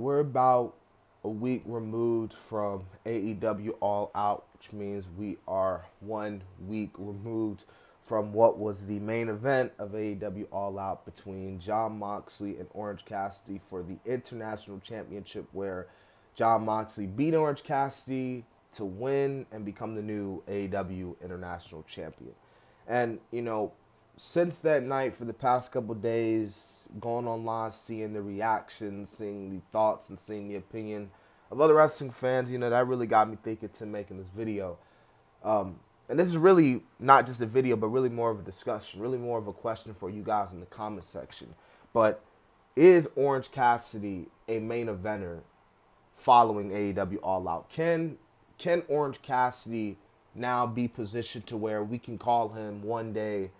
We're about a week removed from AEW All Out, which means we are 1 week removed from what was the main event of AEW All Out between Jon Moxley and Orange Cassidy for the International Championship, where Jon Moxley beat Orange Cassidy to win and become the new AEW International Champion. And, since that night, for the past couple of days, going online, seeing the reactions, seeing the thoughts, and seeing the opinion of other wrestling fans, that really got me thinking to making this video. And this is really not just a video, but really more of a discussion, really more of a question for you guys in the comment section. But is Orange Cassidy a main eventer following AEW All Out? Can Orange Cassidy now be positioned to where we can call him one day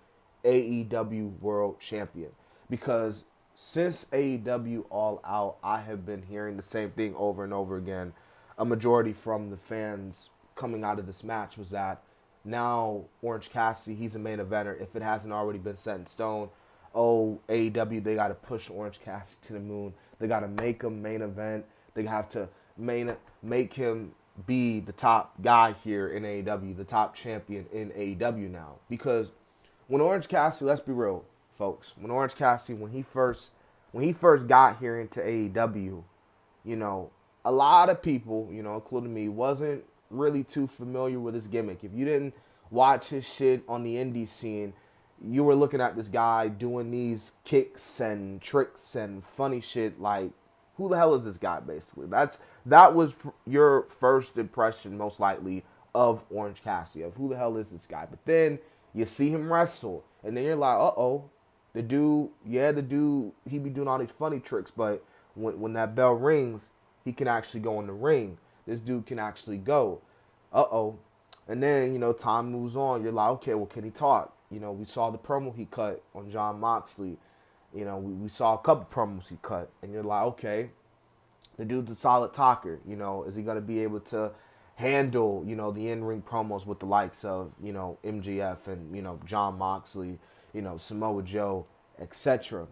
AEW World Champion? Because since AEW All Out, I have been hearing the same thing over and over again. A majority from the fans coming out of this match was that now Orange Cassidy, he's a main eventer. If it hasn't already been set in stone, oh, AEW, they got to push Orange Cassidy to the moon. They got to make him main event. They have to make him be the top guy here in AEW, the top champion in AEW now. Because when Orange Cassidy, let's be real, folks, when he first got here into AEW, you know, a lot of people, including me, wasn't really too familiar with his gimmick. If you didn't watch his shit on the indie scene, you were looking at this guy doing these kicks and tricks and funny shit like, who the hell is this guy, basically? That was your first impression, most likely, of Orange Cassidy, of who the hell is this guy. But then you see him wrestle, and then you're like, uh-oh, the dude, he be doing all these funny tricks, but when that bell rings, he can actually go in the ring. This dude can actually go. Uh-oh. And then, time moves on. You're like, okay, well, can he talk? We saw the promo he cut on Jon Moxley. We saw a couple promos he cut. And you're like, okay, the dude's a solid talker. Is he going to be able to handle, the in-ring promos with the likes of, MGF and, Jon Moxley, Samoa Joe, etc.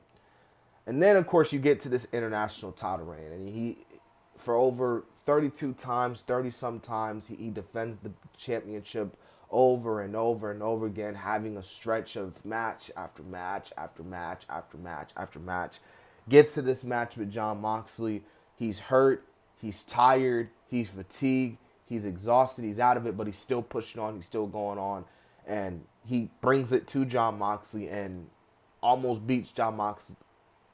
And then, of course, you get to this international title reign. And for over 32 times, 30-some times, he defends the championship over and over and over again, having a stretch of match after match after match after match after match. Gets to this match with Jon Moxley. He's hurt. He's tired. He's fatigued. He's exhausted. He's out of it, but he's still pushing on. He's still going on. And he brings it to Jon Moxley and almost beats Jon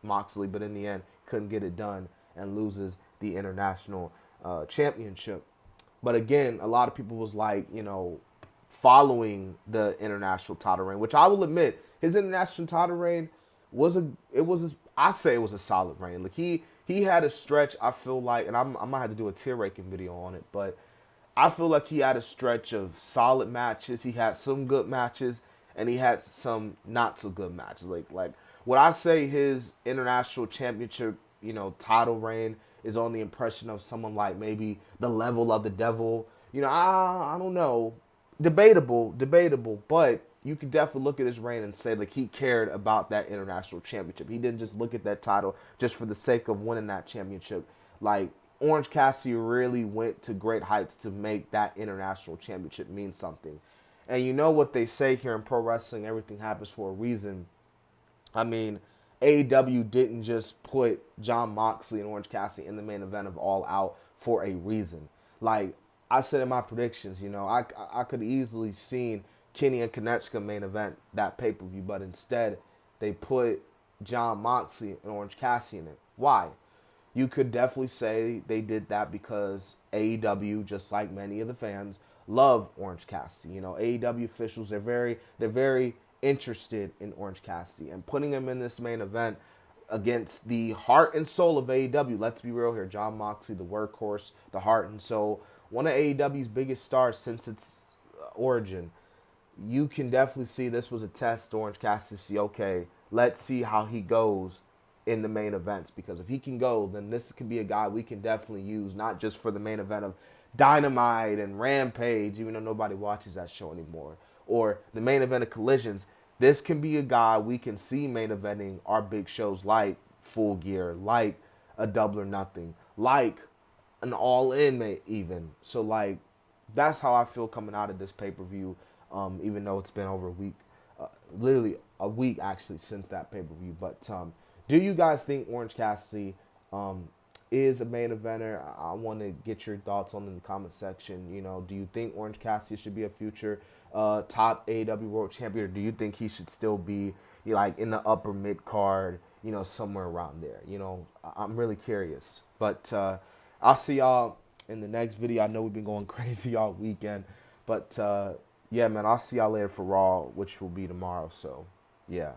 Moxley, but in the end, couldn't get it done and loses the international championship. But again, a lot of people was like, following the international title reign, which I will admit, his international title reign I say it was a solid reign. Like he had a stretch, I feel like, and I might have to do a tier ranking video on it, but I feel like he had a stretch of solid matches. He had some good matches, and he had some not so good matches. Like would I say his international championship, title reign is on the impression of someone like maybe the level of the devil. I don't know. Debatable, but you could definitely look at his reign and say like he cared about that international championship. He didn't just look at that title just for the sake of winning that championship. Like Orange Cassidy really went to great heights to make that international championship mean something. And you know what they say here in pro wrestling, everything happens for a reason. I mean, AEW didn't just put Jon Moxley and Orange Cassidy in the main event of All Out for a reason. Like I said in my predictions, I could easily seen Kenny and Konechka main event that pay-per-view, but instead they put Jon Moxley and Orange Cassidy in it. Why? You could definitely say they did that because AEW, just like many of the fans, love Orange Cassidy. AEW officials, they're very interested in Orange Cassidy, and putting him in this main event against the heart and soul of AEW. Let's be real here. Jon Moxley, the workhorse, the heart and soul, one of AEW's biggest stars since its origin. You can definitely see this was a test to Orange Cassidy to see, okay, let's see how he goes in the main events. Because if he can go, then this could be a guy we can definitely use, not just for the main event of Dynamite and Rampage, even though nobody watches that show anymore, or the main event of Collisions. This can be a guy we can see main eventing our big shows like Full Gear, like a Double or Nothing, like an All In even. So like that's how I feel coming out of this pay per view. Even though it's been over a week, literally a week actually since that pay per view. But do you guys think Orange Cassidy is a main eventer? I want to get your thoughts on in the comment section. You know, do you think Orange Cassidy should be a future top AEW World Champion, or do you think he should still be like in the upper mid card? You know, somewhere around there. You know, I'm really curious. But I'll see y'all in the next video. I know we've been going crazy all weekend, but yeah, man, I'll see y'all later for Raw, which will be tomorrow. So, yeah.